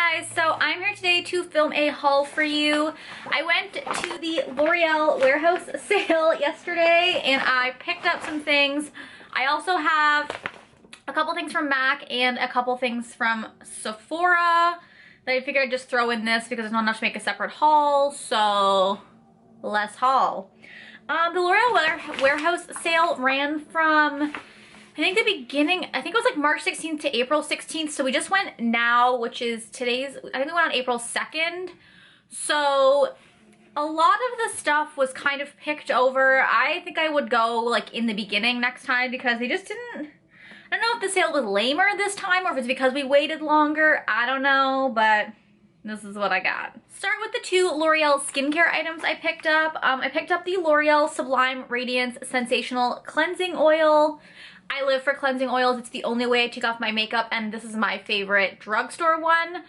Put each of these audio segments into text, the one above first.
Hi guys, so I'm here today to film a haul for you. I went to the L'Oreal warehouse sale yesterday and I picked up some things. I also have a couple things from Mac and a couple things from Sephora that I figured I'd just throw in this because there's not enough to make a separate haul, so let's haul. The L'Oreal warehouse sale ran from I think the beginning, I think it was like March 16th to April 16th. So we just went now, which is today's, I think we went on April 2nd. So a lot of the stuff was kind of picked over. I think I would go like in the beginning next time because they just didn't, I don't know if the sale was lamer this time or if it's because we waited longer. I don't know, but this is what I got. Start with the two L'Oreal skincare items I picked up. I picked up the L'Oreal Sublime Radiance Sensational Cleansing Oil. I live for cleansing oils. It's the only way I take off my makeup, and this is my favorite drugstore one.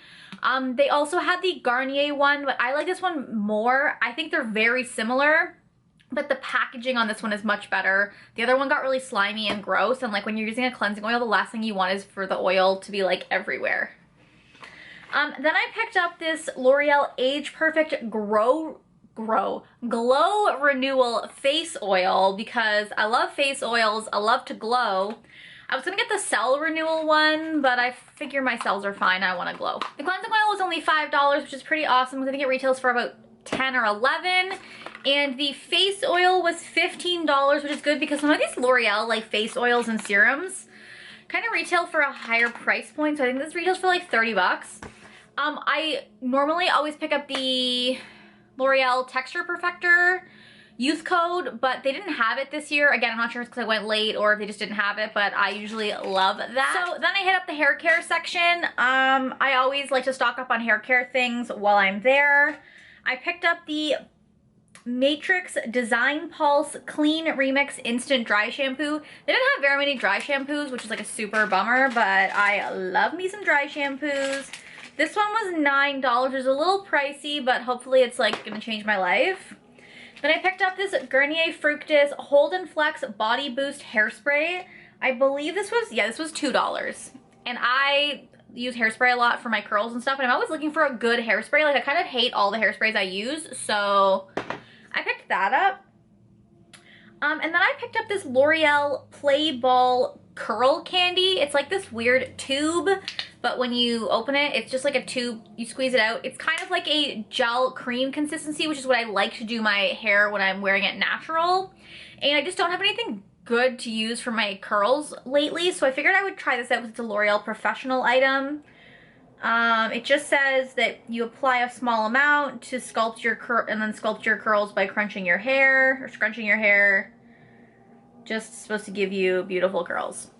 They also had the Garnier one, but I like this one more. I think they're very similar, but the packaging on this one is much better. The other one got really slimy and gross, and like when you're using a cleansing oil, the last thing you want is for the oil to be like everywhere. Then I picked up this L'Oreal Age Perfect Glow Renewal Face Oil because I love face oils. I love to glow. I was gonna get the cell renewal one, but I figure my cells are fine. I want to glow. The cleansing oil was only $5, which is pretty awesome. I think it retails for about 10 or 11, and the face oil was $15, which is good because some of these L'Oreal like face oils and serums kind of retail for a higher price point. So I think this retails for like 30 bucks. I normally always pick up the L'Oreal Texture Perfector youth code, but they didn't have it this year. Again, I'm not sure if it's because I went late or if they just didn't have it, but I usually love that. So then I hit up the hair care section. I always like to stock up on hair care things while I'm there. I picked up the Matrix Design Pulse Clean Remix Instant Dry Shampoo. They didn't have very many dry shampoos, which is like a super bummer, but I love me some dry shampoos. This one was $9. It's a little pricey, but hopefully it's like gonna change my life. Then I picked up this Garnier Fructis Hold and Flex Body Boost Hairspray. I believe this was, yeah, this was $2. And I use hairspray a lot for my curls and stuff, and I'm always looking for a good hairspray. Like I kind of hate all the hairsprays I use, so I picked that up. And then I picked up this L'Oreal Play Ball Curl Candy. It's like this weird tube, but when you open it, it's just like a tube. You squeeze it out. It's kind of like a gel cream consistency, which is what I like to do my hair when I'm wearing it natural. And I just don't have anything good to use for my curls lately, so I figured I would try this out because it's a L'Oreal professional item. It just says that you apply a small amount to sculpt your and then sculpt your curls by crunching your hair or scrunching your hair. Just supposed to give you beautiful curls.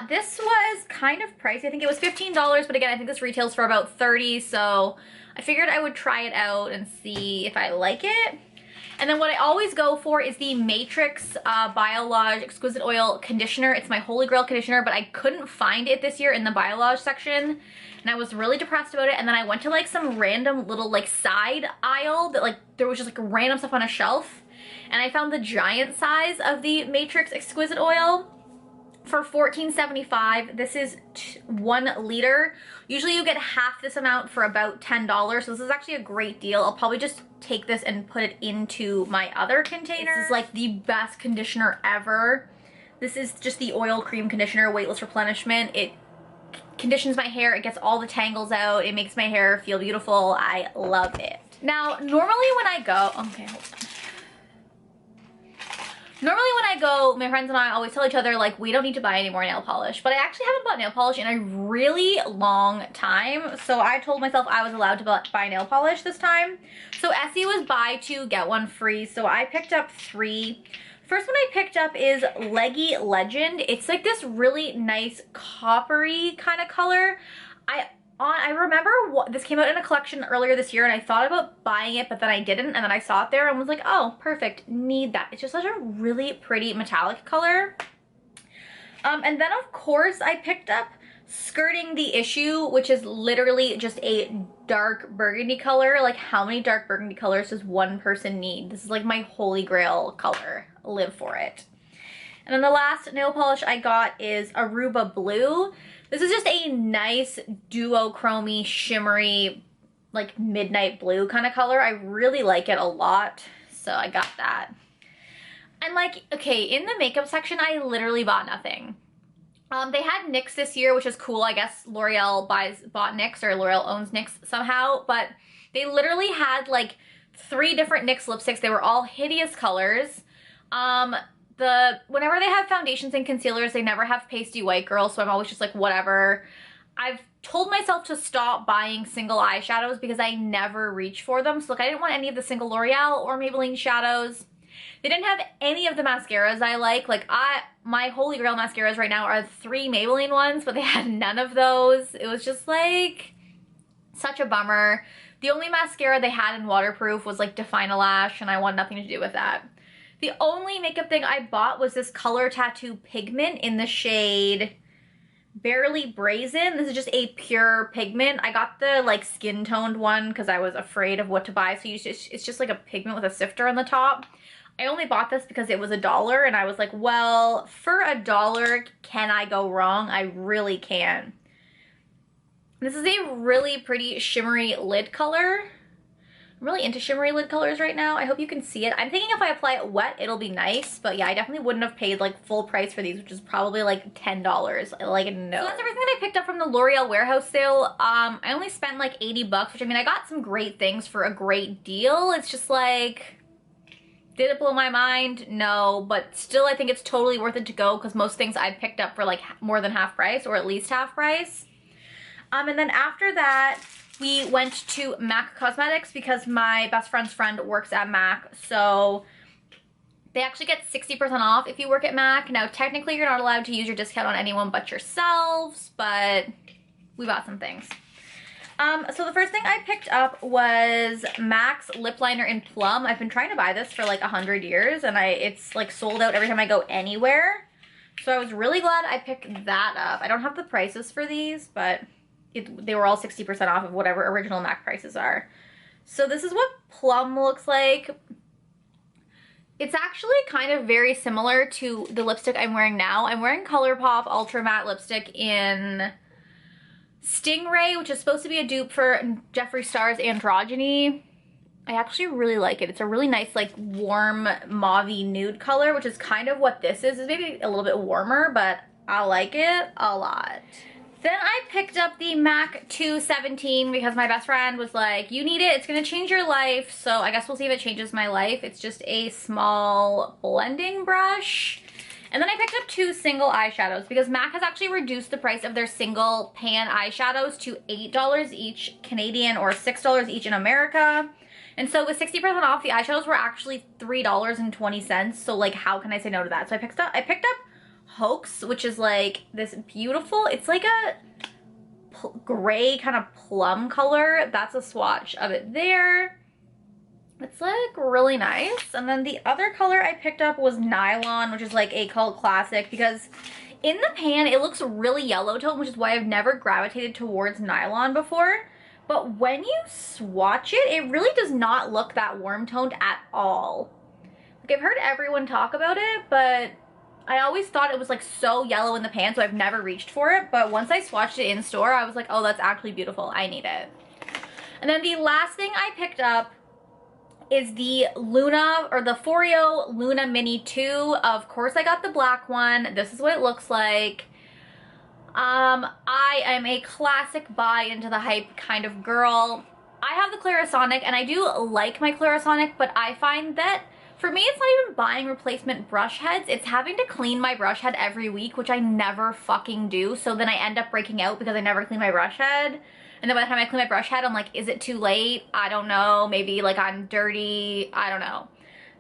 This was kind of pricey. I think it was $15, but again, I think this retails for about $30, so I figured I would try it out and see if I like it. And then what I always go for is the Matrix Biolage Exquisite Oil Conditioner. It's my holy grail conditioner, but I couldn't find it this year in the Biolage section, and I was really depressed about it. And then I went to like some random little like side aisle that like there was just like random stuff on a shelf, and I found the giant size of the Matrix Exquisite Oil for $14.75. This is 1 liter. Usually you get half this amount for about $10, so this is actually a great deal. I'll probably just take this and put it into my other container. This is like the best conditioner ever. This is just the oil cream conditioner, weightless replenishment. It conditions my hair, it gets all the tangles out, it makes my hair feel beautiful. I love it. Now, normally when I go, okay, hold on. Normally when I go, my friends and I always tell each other, like, we don't need to buy any more nail polish. But I actually haven't bought nail polish in a really long time. So I told myself I was allowed to buy nail polish this time. So Essie was buy 2, get 1 free. So I picked up 3. First one I picked up is Leggy Legend. It's like this really nice coppery kind of color. I remember this came out in a collection earlier this year, and I thought about buying it, but then I didn't, and then I saw it there and was like, oh, perfect, need that. It's just such a really pretty metallic color. And then of course I picked up Skirting the Issue, which is literally just a dark burgundy color. Like, how many dark burgundy colors does one person need? This is like my holy grail color. Live for it. And then the last nail polish I got is Aruba Blue. This is just a nice duochrome-y, shimmery, like midnight blue kind of color. I really like it a lot, so I got that. And like, okay, in the makeup section, I literally bought nothing. They had NYX this year, which is cool. I guess L'Oreal bought NYX, or L'Oreal owns NYX somehow, but they literally had like 3 different NYX lipsticks. They were all hideous colors. Whenever they have foundations and concealers, they never have pasty white girl, so I'm always just like, whatever. I've told myself to stop buying single eyeshadows because I never reach for them. So like, I didn't want any of the single L'Oreal or Maybelline shadows. They didn't have any of the mascaras I like. Like, my holy grail mascaras right now are 3 Maybelline ones, but they had none of those. It was just like such a bummer. The only mascara they had in waterproof was like Define a Lash, and I wanted nothing to do with that. The only makeup thing I bought was this Color Tattoo pigment in the shade Barely Brazen. This is just a pure pigment. I got the like skin toned one because I was afraid of what to buy. So it's just like a pigment with a sifter on the top. I only bought this because it was $1, and I was like, well, for $1, can I go wrong? I really can. This is a really pretty shimmery lid color. I'm really into shimmery lid colors right now. I hope you can see it. I'm thinking if I apply it wet, it'll be nice. But yeah, I definitely wouldn't have paid like full price for these, which is probably like $10. Like, no. So that's everything that I picked up from the L'Oreal warehouse sale. I only spent like 80 bucks, which I mean, I got some great things for a great deal. It's just like, did it blow my mind? No, but still I think it's totally worth it to go because most things I picked up for like more than half price, or at least half price. And then after that, we went to Mac Cosmetics because my best friend's friend works at Mac. So they actually get 60% off if you work at Mac. Now, technically, you're not allowed to use your discount on anyone but yourselves, but we bought some things. So the first thing I picked up was MAC's lip liner in Plum. I've been trying to buy this for like 100 years, and it's like sold out every time I go anywhere. So I was really glad I picked that up. I don't have the prices for these, but they were all 60% off of whatever original MAC prices are. So this is what Plum looks like. It's actually kind of very similar to the lipstick I'm wearing now. I'm wearing ColourPop Ultra Matte lipstick in Stingray, which is supposed to be a dupe for Jeffree Star's Androgyny. I actually really like it. It's a really nice, like, warm mauve-y nude color, which is kind of what this is. It's maybe a little bit warmer, but I like it a lot. Then I picked up the MAC 217 because my best friend was like, you need it, it's gonna change your life. So I guess we'll see if it changes my life. It's just a small blending brush. And then I picked up 2 single eyeshadows because MAC has actually reduced the price of their single pan eyeshadows to $8 each Canadian, or $6 each in America. And so with 60% off, the eyeshadows were actually $3.20. So like, how can I say no to that? So I picked up Hoax, which is like this beautiful, it's like a gray kind of plum color. That's a swatch of it there. It's like really nice. And then the other color I picked up was Nylon, which is like a cult classic because in the pan it looks really yellow tone, which is why I've never gravitated towards Nylon before. But when you swatch it, it really does not look that warm toned at all. Like, I've heard everyone talk about it, but I always thought it was like so yellow in the pan, so I've never reached for it. But once I swatched it in store, I was like, oh, that's actually beautiful. I need it. And then the last thing I picked up is the Luna, or the Foreo Luna Mini 2. Of course, I got the black one. This is what it looks like. I am a classic buy into the hype kind of girl. I have the Clarisonic, and I do like my Clarisonic, but I find that for me, it's not even buying replacement brush heads. It's having to clean my brush head every week, which I never fucking do. So then I end up breaking out because I never clean my brush head. And then by the time I clean my brush head, I'm like, is it too late? I don't know. Maybe like I'm dirty. I don't know.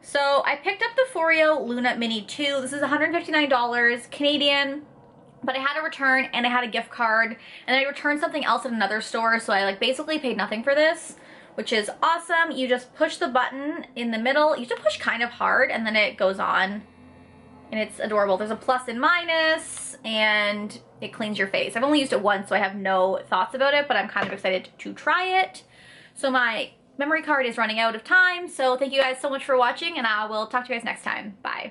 So I picked up the Foreo Luna Mini 2. This is $159 Canadian. But I had a return and I had a gift card. And I returned something else at another store. So I like basically paid nothing for this, which is awesome. You just push the button in the middle. You have to push kind of hard and then it goes on. And it's adorable. There's a plus and minus, and it cleans your face. I've only used it once, so I have no thoughts about it, but I'm kind of excited to try it. So my memory card is running out of time, so thank you guys so much for watching, and I will talk to you guys next time. Bye.